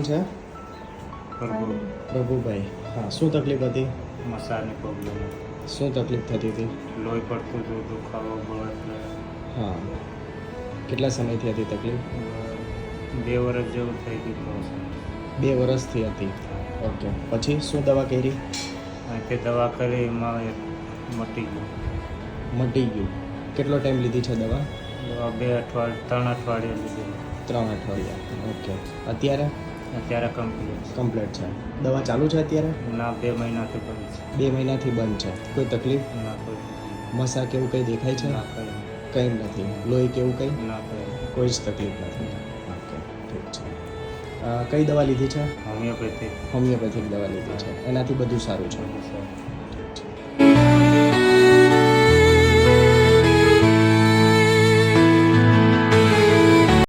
કોણ છે? પ્રભુ પ્રભુભાઈ. હા, શું તકલીફ હતી? મસાની પ્રોબ્લેમ શું તકલીફ થતી હતી? લોહી પડતું હતું, દુખાવો બળદ હા, કેટલા સમયથી હતી તકલીફ? 2 વર્ષ જેવું થઈ ગયું હતું. 2 વર્ષથી હતી. ઓકે, પછી શું દવા કરી? તે દવા કરી એમાં મટી ગયું. મટી ગયું. કેટલો ટાઈમ લીધી છે દવા? દવા 2 અઠવાડિયે 3 અઠવાડિયે લીધી. 3 અઠવાડિયા. ઓકે, અત્યારે અત્યારે કમ્પ્લીટ કમ્પ્લીટ છે. દવા ચાલુ છે અત્યારે? ના, 2 મહિનાથી બંધ છે. 2 મહિનાથી બંધ છે. કોઈ તકલીફ? ના કોઈ મસા કેવું કંઈ દેખાય છે? ના કંઈ કંઈ નથી. લોહી કેવું કંઈ? ના કંઈ કોઈ જ તકલીફ નથી. ઓકે, ઠીક છે. કઈ દવા લીધી છે? હોમિયોપેથી હોમિયોપેથિક દવા લીધી છે. એનાથી બધું સારું છે. બધું સારું.